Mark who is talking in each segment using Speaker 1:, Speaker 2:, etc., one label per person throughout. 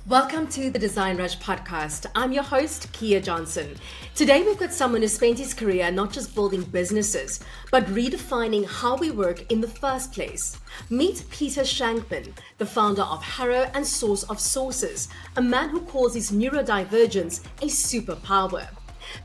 Speaker 1: Welcome to the Design Rush podcast. I'm your host, Kia Johnson. Today we've got someone who spent his career not just building businesses, but redefining how we work in the first place. Meet Peter Shankman, the founder of HARO and source of sources, a man who calls his neurodivergence a superpower.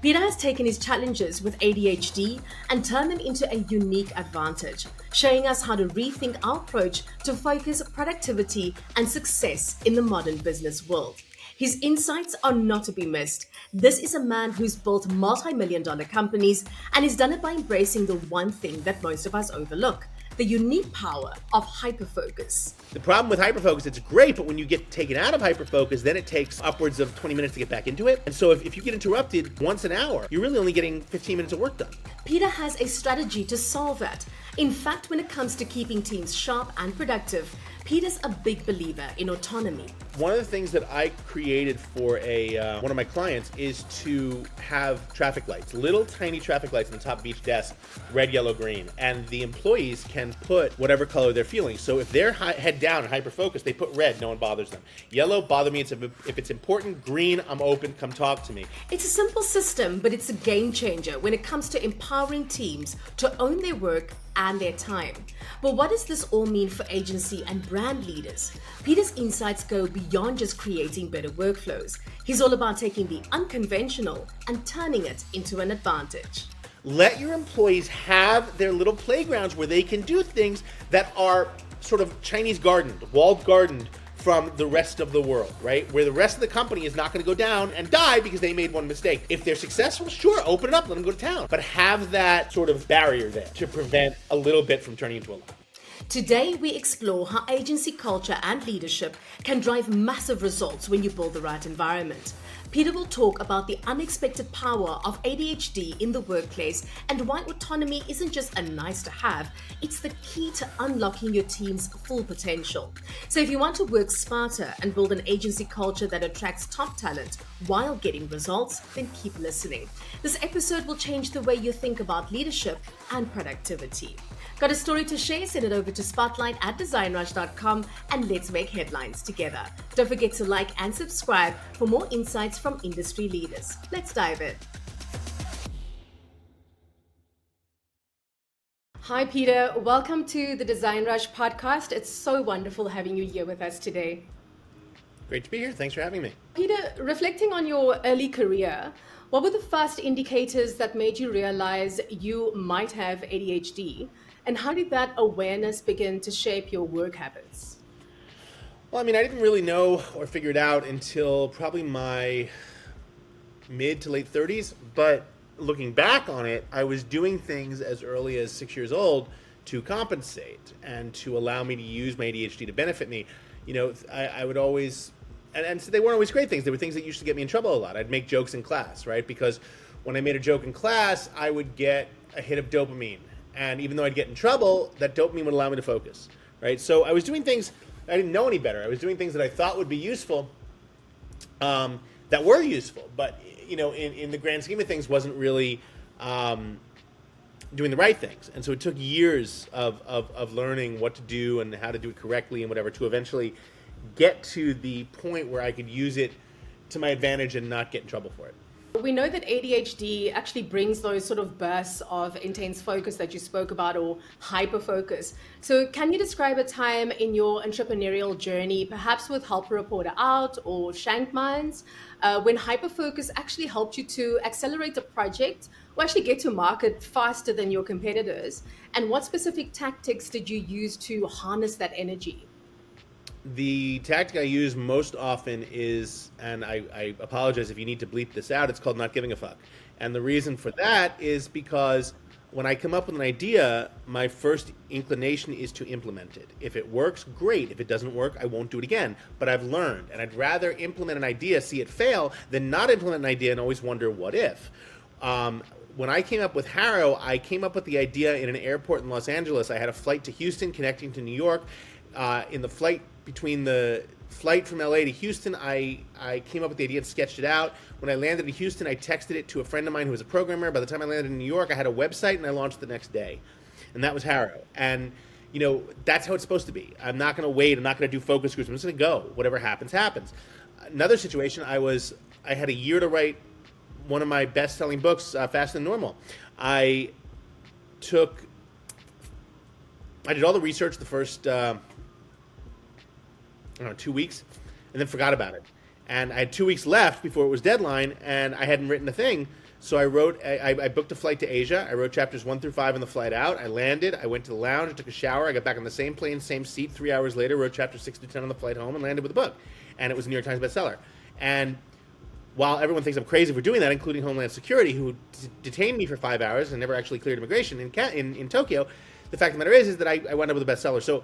Speaker 1: Peter has taken his challenges with ADHD and turned them into a unique advantage, showing us how to rethink our approach to focus, productivity, and success in the modern business world. His insights are not to be missed. This is a man who's built multi-million-dollar companies and has done it by embracing the one thing that most of us overlook: the unique power of hyperfocus.
Speaker 2: The problem with hyperfocus, it's great, but when you get taken out of hyperfocus, then it takes upwards of 20 minutes to get back into it. And so if you get interrupted once an hour, you're really only getting 15 minutes of work done.
Speaker 1: Peter has a strategy to solve that. In fact, when it comes to keeping teams sharp and productive, Peter's a big believer in autonomy.
Speaker 2: One of the things that I created for one of my clients is to have traffic lights, little tiny traffic lights on the top of each desk, red, yellow, green, and the employees can put whatever color they're feeling. So if they're head down and hyper-focused, they put red, no one bothers them. Yellow, bother me, if it's important. Green, I'm open, come talk to me.
Speaker 1: It's a simple system, but it's a game changer when it comes to empowering teams to own their work and their time. But what does this all mean for agency and brand leaders? Peter's insights go beyond just creating better workflows. He's all about taking the unconventional and turning it into an advantage.
Speaker 2: Let your employees have their little playgrounds where they can do things that are sort of Chinese gardened, walled gardened from the rest of the world, right? Where the rest of the company is not going to go down and die because they made one mistake. If they're successful, sure, open it up, let them go to town. But have that sort of barrier there to prevent a little bit from turning into a lot.
Speaker 1: Today, we explore how agency culture and leadership can drive massive results when you build the right environment. Peter will talk about the unexpected power of ADHD in the workplace and why autonomy isn't just a nice to have, it's the key to unlocking your team's full potential. So if you want to work smarter and build an agency culture that attracts top talent while getting results, then keep listening. This episode will change the way you think about leadership and productivity. Got a story to share? Send it over to spotlight@designrush.com and let's make headlines together. Don't forget to like and subscribe for more insights from industry leaders. Let's dive in. Hi, Peter. Welcome to the Design Rush podcast. It's so wonderful having you here with us today.
Speaker 2: Great to be here. Thanks for having me.
Speaker 1: Peter, reflecting on your early career, what were the first indicators that made you realize you might have ADHD? And how did that awareness begin to shape your work habits?
Speaker 2: Well, I didn't really know or figure it out until probably my mid to late 30s. But looking back on it, I was doing things as early as 6 years old to compensate and to allow me to use my ADHD to benefit me. I would always, and so they weren't always great things. They were things that used to get me in trouble a lot. I'd make jokes in class, right? Because when I made a joke in class, I would get a hit of dopamine. And even though I'd get in trouble, that dopamine would allow me to focus, right? So I was doing things, I didn't know any better. I was doing things that I thought would be useful, that were useful. But, in the grand scheme of things, wasn't really doing the right things. And so it took years of learning what to do and how to do it correctly and whatever to eventually get to the point where I could use it to my advantage and not get in trouble for it.
Speaker 1: We know that ADHD actually brings those sort of bursts of intense focus that you spoke about, or hyperfocus. So can you describe a time in your entrepreneurial journey, perhaps with Help a Reporter Out or Shankman's, when hyperfocus actually helped you to accelerate a project or actually get to market faster than your competitors? And what specific tactics did you use to harness that energy?
Speaker 2: The tactic I use most often is, and I apologize if you need to bleep this out, it's called not giving a fuck. And the reason for that is because when I come up with an idea, my first inclination is to implement it. If it works, great. If it doesn't work, I won't do it again. But I've learned, and I'd rather implement an idea, see it fail, than not implement an idea and always wonder what if. When I came up with HARO, I came up with the idea in an airport in Los Angeles. I had a flight to Houston connecting to New York. In the flight between the flight from LA to Houston, I came up with the idea and sketched it out. When I landed in Houston, I texted it to a friend of mine who was a programmer. By the time I landed in New York, I had a website and I launched the next day. And that was HARO. And that's how it's supposed to be. I'm not going to wait. I'm not going to do focus groups. I'm just going to go. Whatever happens, happens. another situation, I had a year to write one of my best-selling books, Faster Than Normal. I did all the research the first, 2 weeks, and then forgot about it. And I had 2 weeks left before it was deadline, and I hadn't written a thing. So I booked a flight to Asia. I wrote chapters 1 through 5 on the flight out. I landed. I went to the lounge. I took a shower. I got back on the same plane, same seat. 3 hours later, wrote chapters 6 through 10 on the flight home and landed with a book. And it was a New York Times bestseller. And while everyone thinks I'm crazy for doing that, including Homeland Security, who detained me for 5 hours and never actually cleared immigration in Tokyo, the fact of the matter is that I wound up with a bestseller. So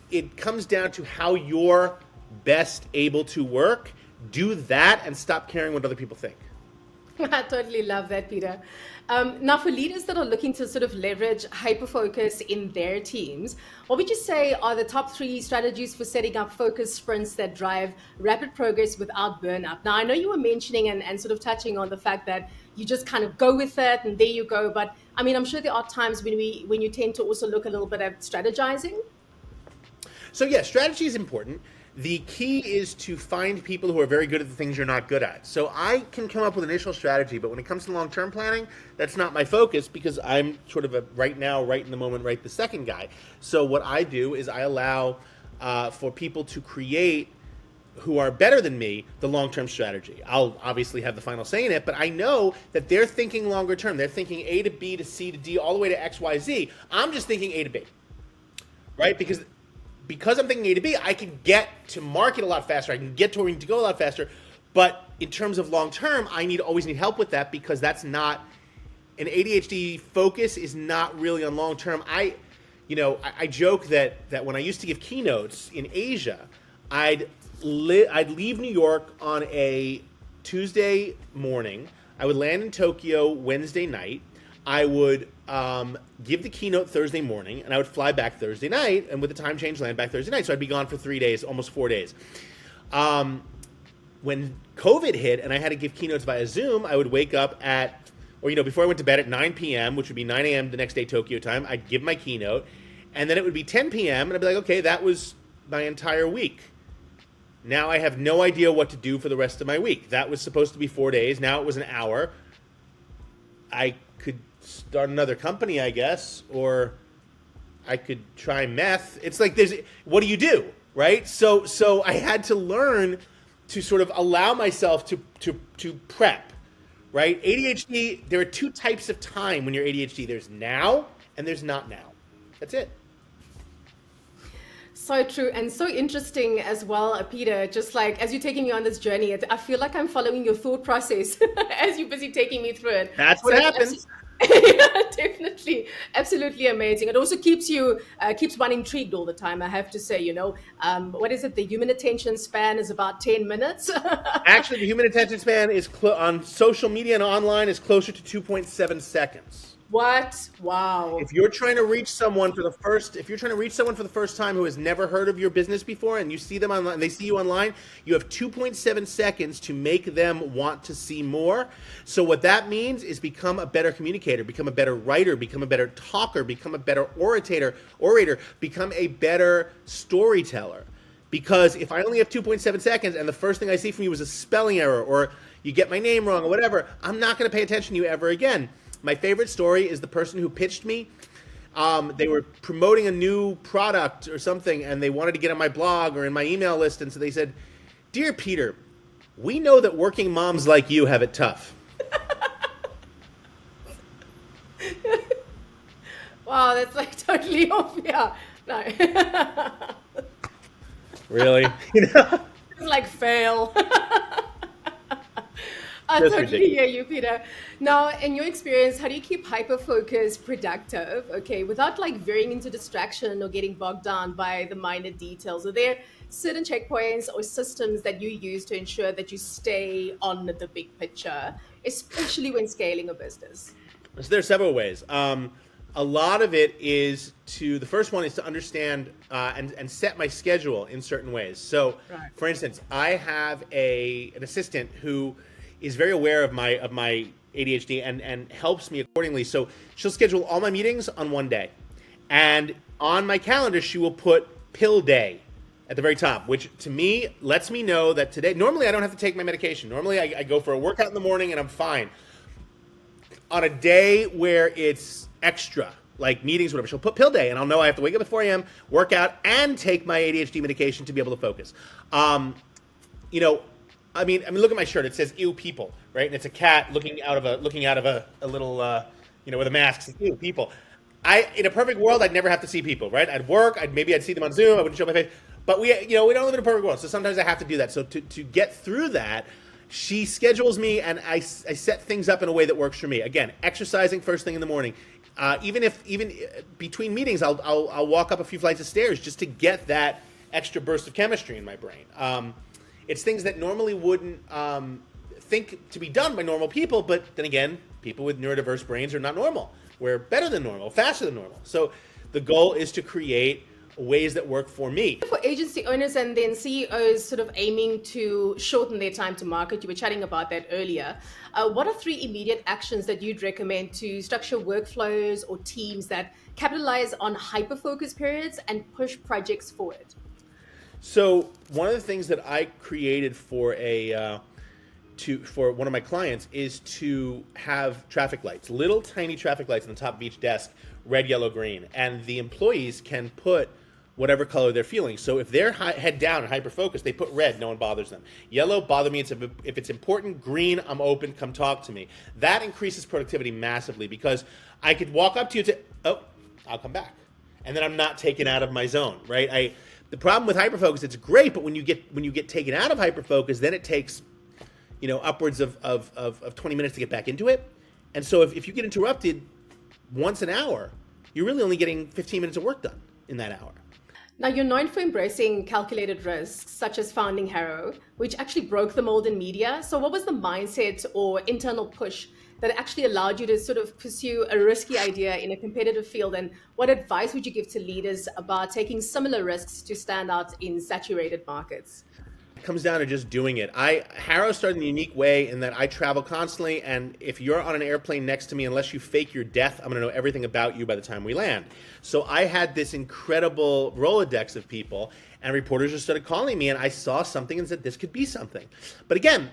Speaker 2: it comes down to how you're best able to work. Do that and stop caring what other people think.
Speaker 1: I totally love that, Peter. Now, for leaders that are looking to sort of leverage hyperfocus in their teams, what would you say are the top 3 strategies for setting up focus sprints that drive rapid progress without burnout? Now, I know you were mentioning and sort of touching on the fact that you just kind of go with it and there you go. But I mean, I'm sure there are times when you tend to also look a little bit at strategizing.
Speaker 2: So yeah, strategy is important. The key is to find people who are very good at the things you're not good at. So I can come up with an initial strategy, but when it comes to long-term planning, that's not my focus because I'm sort of a right now, right in the moment, right the second guy. So what I do is I allow for people to create, who are better than me, the long-term strategy. I'll obviously have the final say in it, but I know that they're thinking longer term. They're thinking A to B to C to D all the way to X, Y, Z. I'm just thinking A to B, right? Because I'm thinking A to B, I can get to market a lot faster. I can get to where we need to go a lot faster. But in terms of long term, I always need help with that because that's not an ADHD focus is not really on long term. I joke that when I used to give keynotes in Asia, I'd leave New York on a Tuesday morning. I would land in Tokyo Wednesday night. I would give the keynote Thursday morning, and I would fly back Thursday night, and with the time change, land back Thursday night. So I'd be gone for 3 days, almost 4 days. When COVID hit and I had to give keynotes via Zoom, I would wake up before I went to bed at 9 p.m., which would be 9 a.m. the next day Tokyo time, I'd give my keynote, and then it would be 10 p.m., and I'd be like, okay, that was my entire week. Now I have no idea what to do for the rest of my week. That was supposed to be 4 days. Now it was an hour. I could start another company, I guess, or I could try meth. It's like what do you do, right? So I had to learn to sort of allow myself to prep, right? ADHD, there are 2 types of time when you're ADHD. There's now and there's not now. That's it.
Speaker 1: So true and so interesting as well, Peter. Just like as you're taking me on this journey, I feel like I'm following your thought process as you're busy taking me through it.
Speaker 2: That's what happens.
Speaker 1: Yeah, definitely, absolutely amazing. It also keeps one intrigued all the time. I have to say, what is it? The human attention span is about 10 minutes.
Speaker 2: Actually, the human attention span is on social media and online is closer to 2.7 seconds.
Speaker 1: What? Wow.
Speaker 2: If you're trying to reach someone for the first time who has never heard of your business before and you see them online, they see you online, you have 2.7 seconds to make them want to see more. So what that means is become a better communicator, become a better writer, become a better talker, become a better orator, become a better storyteller. Because if I only have 2.7 seconds and the first thing I see from you is a spelling error or you get my name wrong or whatever, I'm not going to pay attention to you ever again. My favorite story is the person who pitched me. They were promoting a new product or something, and they wanted to get on my blog or in my email list. And so they said, "Dear Peter, we know that working moms like you have it tough."
Speaker 1: Wow, that's like totally off. Yeah, no.
Speaker 2: Really?
Speaker 1: It's like fail. I totally hear you, Peter. Now, in your experience, how do you keep hyper-focus productive, okay, without like veering into distraction or getting bogged down by the minor details? Are there certain checkpoints or systems that you use to ensure that you stay on the big picture, especially when scaling a business?
Speaker 2: So there are several ways. A lot of it is the first one is to understand and set my schedule in certain ways. So, right. For instance, I have an assistant who is very aware of my ADHD and helps me accordingly. So she'll schedule all my meetings on one day. And on my calendar, she will put pill day at the very top, which to me lets me know that today, normally I don't have to take my medication. Normally I go for a workout in the morning and I'm fine. On a day where it's extra, like meetings, whatever, she'll put pill day, and I'll know I have to wake up at 4 a.m., work out, and take my ADHD medication to be able to focus. You know, I mean, look at my shirt. It says "Ew, people," right? And it's a cat looking out of a little, you know, with a mask. It says, "Ew, people." In a perfect world, I'd never have to see people, right? I'd work. Maybe I'd see them on Zoom. I wouldn't show my face. But we don't live in a perfect world, so sometimes I have to do that. So to get through that, she schedules me, and I set things up in a way that works for me. Again, exercising first thing in the morning. Even between meetings, I'll walk up a few flights of stairs just to get that extra burst of chemistry in my brain. It's things that normally wouldn't think to be done by normal people, but then again, people with neurodiverse brains are not normal. We're better than normal, faster than normal. So the goal is to create ways that work for me.
Speaker 1: For agency owners and then CEOs sort of aiming to shorten their time to market, you were chatting about that earlier. What are 3 immediate actions that you'd recommend to structure workflows or teams that capitalize on hyper-focus periods and push projects forward?
Speaker 2: So one of the things that I created for for one of my clients is to have traffic lights, little tiny traffic lights on the top of each desk, red, yellow, green, and the employees can put whatever color they're feeling. So if they're head down and hyper-focused, they put red, no one bothers them. Yellow, bother me, if it's important. Green, I'm open, come talk to me. That increases productivity massively because I could walk up to you I'll come back. And then I'm not taken out of my zone, right? The problem with hyper-focus, it's great, but when you get taken out of hyper-focus, then it takes, upwards of 20 minutes to get back into it. And so if you get interrupted once an hour, you're really only getting 15 minutes of work done in that hour.
Speaker 1: Now, you're known for embracing calculated risks, such as founding HARO, which actually broke the mold in media. So what was the mindset or internal push that actually allowed you to sort of pursue a risky idea in a competitive field? And what advice would you give to leaders about taking similar risks to stand out in saturated markets?
Speaker 2: It comes down to just doing it. HARO started in a unique way in that I travel constantly, and if you're on an airplane next to me, unless you fake your death, I'm going to know everything about you by the time we land. So I had this incredible Rolodex of people, and reporters just started calling me, and I saw something and said, this could be something. But again,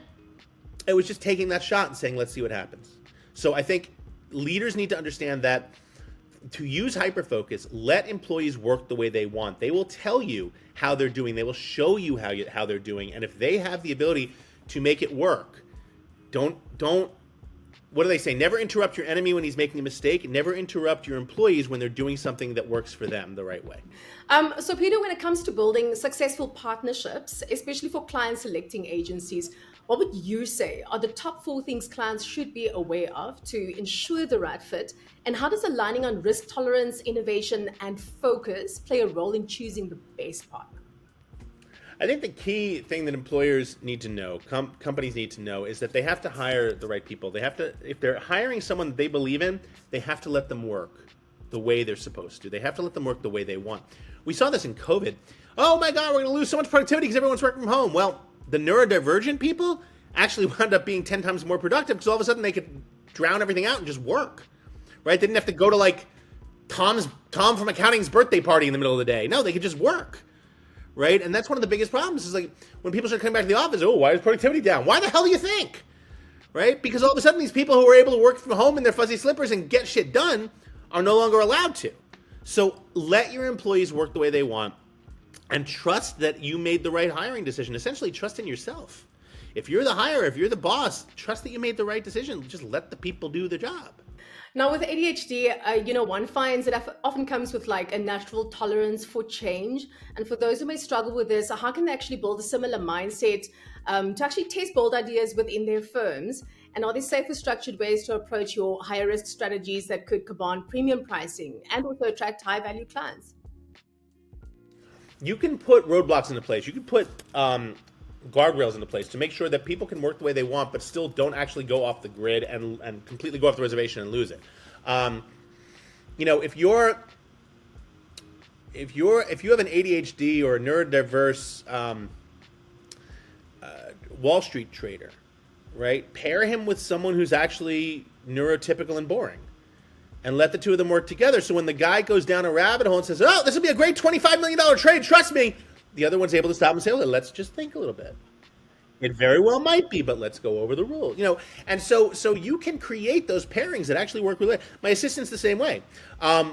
Speaker 2: it was just taking that shot and saying, let's see what happens. So I think leaders need to understand that to use hyperfocus, let employees work the way they want. They will tell you how they're doing. They will show you how they're doing. And if they have the ability to make it work, don't, what do they say? Never interrupt your enemy when he's making a mistake. Never interrupt your employees when they're doing something that works for them the right way.
Speaker 1: So Peter, when it comes to building successful partnerships, especially for client selecting agencies, what would you say are the top 4 things clients should be aware of to ensure the right fit? And how does aligning on risk tolerance, innovation, and focus play a role in choosing the best partner?
Speaker 2: I think the key thing that employers need to know, companies need to know, is that they have to hire the right people. They have to, if they're hiring someone that they believe in, they have to let them work the way they're supposed to. They have to let them work the way they want. We saw this in COVID. Oh my God, we're going to lose so much productivity because everyone's working from home. Well, the neurodivergent people actually wound up being 10 times more productive because all of a sudden they could drown everything out and just work, right? They didn't have to go to like Tom from accounting's birthday party in the middle of the day. No, they could just work, right? And that's one of the biggest problems is like when people start coming back to the office, oh, why is productivity down? Why the hell do you think, right? Because all of a sudden these people who were able to work from home in their fuzzy slippers and get shit done are no longer allowed to. So let your employees work the way they want and trust that you made the right hiring decision. Essentially, trust in yourself. If you're the hirer, if you're the boss, trust that you made the right decision. Just let the people do the job.
Speaker 1: Now with ADHD, one finds it often comes with like a natural tolerance for change. And for those who may struggle with this, how can they actually build a similar mindset to actually test bold ideas within their firms? And are there safer structured ways to approach your higher risk strategies that could command premium pricing and also attract high value clients?
Speaker 2: You can put roadblocks into place. You can put guardrails into place to make sure that people can work the way they want, but still don't actually go off the grid and completely go off the reservation and lose it. If you have an ADHD or a neurodiverse Wall Street trader, right? Pair him with someone who's actually neurotypical and boring, and let the two of them work together. So when the guy goes down a rabbit hole and says, "Oh, this will be a great $25 million trade, trust me," the other one's able to stop and say, let's just think a little bit. It very well might be, but let's go over the rules. And so you can create those pairings that actually work really well. My assistant's the same way.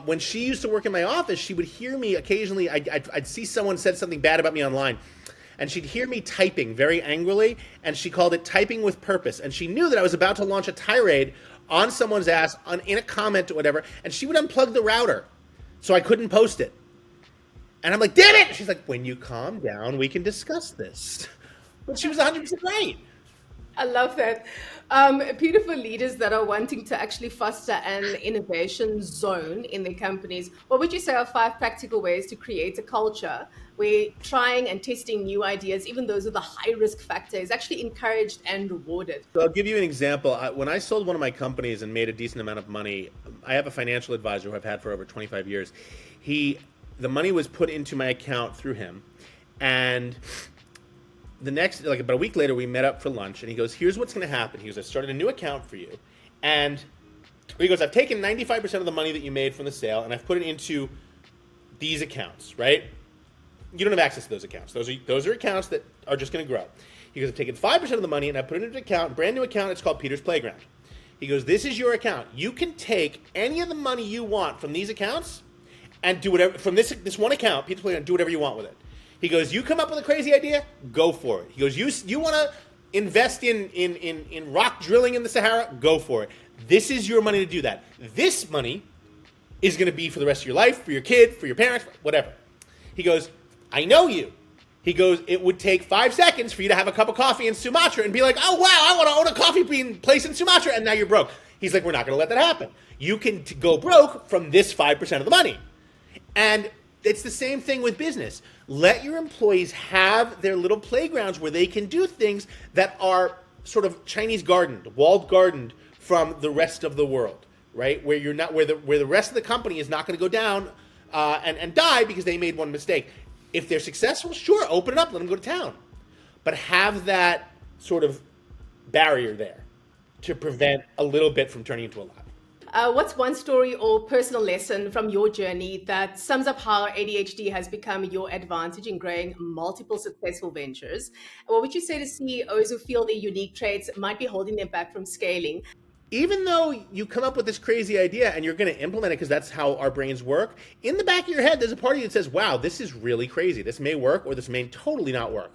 Speaker 2: When she used to work in my office, she would hear me occasionally. I'd see someone said something bad about me online, and she'd hear me typing very angrily, and she called it typing with purpose. And she knew that I was about to launch a tirade on someone's ass in a comment or whatever, and she would unplug the router so I couldn't post it. And I'm like, damn it! She's like, when you calm down, we can discuss this. But she was 100% right.
Speaker 1: I love that. Peter, for leaders that are wanting to actually foster an innovation zone in their companies, what would you say are 5 practical ways to create a culture where trying and testing new ideas, even those with a high risk factor, is actually encouraged and rewarded?
Speaker 2: So I'll give you an example. When I sold one of my companies and made a decent amount of money, I have a financial advisor who I've had for over 25 years. The money was put into my account through him, and the next, like about a week later, we met up for lunch, and he goes, here's what's going to happen. He goes, I started a new account for you. And he goes, I've taken 95% of the money that you made from the sale, and I've put it into these accounts, right? You don't have access to those accounts. Those are accounts that are just going to grow. He goes, I've taken 5% of the money, and I put it into an account, brand new account. It's called Peter's Playground. He goes, this is your account. You can take any of the money you want from these accounts and do whatever, from this one account, Peter's Playground, do whatever you want with it. He goes, you come up with a crazy idea, go for it. He goes, you want to invest in rock drilling in the Sahara, go for it. This is your money to do that. This money is going to be for the rest of your life, for your kid, for your parents, whatever. He goes, I know you. He goes, it would take 5 seconds for you to have a cup of coffee in Sumatra and be like, oh, wow, I want to own a coffee bean place in Sumatra, and now you're broke. He's like, we're not going to let that happen. You can go broke from this 5% of the money. And it's the same thing with business. Let your employees have their little playgrounds where they can do things that are sort of Chinese gardened, walled gardened from the rest of the world, right? Where you're not, where the rest of the company is not going to go down and die because they made one mistake. If they're successful, sure, open it up, let them go to town, but have that sort of barrier there to prevent a little bit from turning into a lot.
Speaker 1: What's one story or personal lesson from your journey that sums up how ADHD has become your advantage in growing multiple successful ventures? What would you say to CEOs who feel their unique traits might be holding them back from scaling?
Speaker 2: Even though you come up with this crazy idea and you're going to implement it because that's how our brains work, in the back of your head, there's a part of you that says, wow, this is really crazy. This may work or this may totally not work.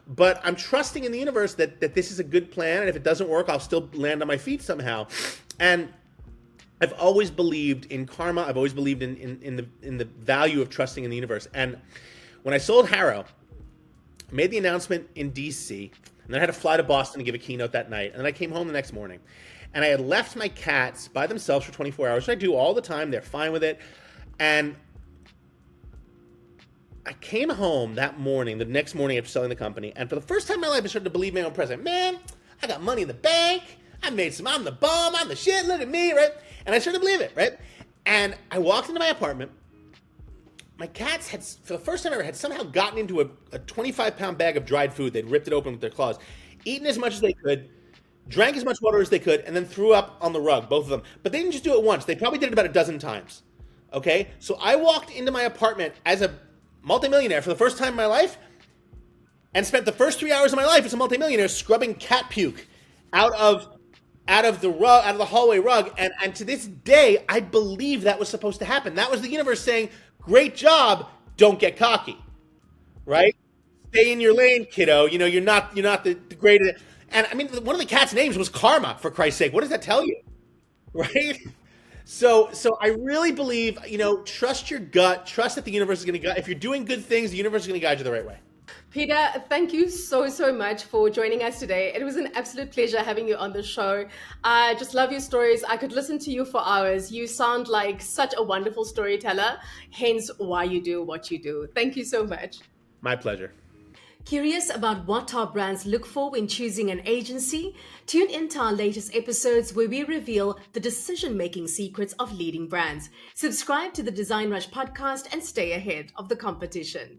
Speaker 2: But I'm trusting in the universe that this is a good plan. And if it doesn't work, I'll still land on my feet somehow. And I've always believed in karma. I've always believed in the value of trusting in the universe. And when I sold HARO, I made the announcement in DC, and then I had to fly to Boston to give a keynote that night. And then I came home the next morning. And I had left my cats by themselves for 24 hours, which I do all the time. They're fine with it. And I came home that morning, the next morning after selling the company, and for the first time in my life, I started to believe my own president. Man, I got money in the bank. I'm the bomb. I'm the shit. Look at me, right? And I started to believe it, right? And I walked into my apartment. My cats had, for the first time ever, had somehow gotten into a 25-pound bag of dried food. They'd ripped it open with their claws, eaten as much as they could, drank as much water as they could, and then threw up on the rug, both of them. But they didn't just do it once. They probably did it about a dozen times, okay? So I walked into my apartment as a multimillionaire for the first time in my life and spent the first 3 hours of my life as a multimillionaire scrubbing cat puke out of the hallway rug, and to this day, I believe that was supposed to happen. That was the universe saying, great job, don't get cocky, right? Stay in your lane, kiddo. You know, you're not the greatest. And I mean, one of the cat's names was Karma, for Christ's sake. What does that tell you, right? So I really believe, trust your gut, trust that the universe is going to guide. If you're doing good things, the universe is going to guide you the right way.
Speaker 1: Peter, thank you so much for joining us today. It was an absolute pleasure having you on the show. I just love your stories. I could listen to you for hours. You sound like such a wonderful storyteller, hence why you do what you do. Thank you so much.
Speaker 2: My pleasure.
Speaker 1: Curious about what top brands look for when choosing an agency? Tune into our latest episodes where we reveal the decision-making secrets of leading brands. Subscribe to the Design Rush podcast and stay ahead of the competition.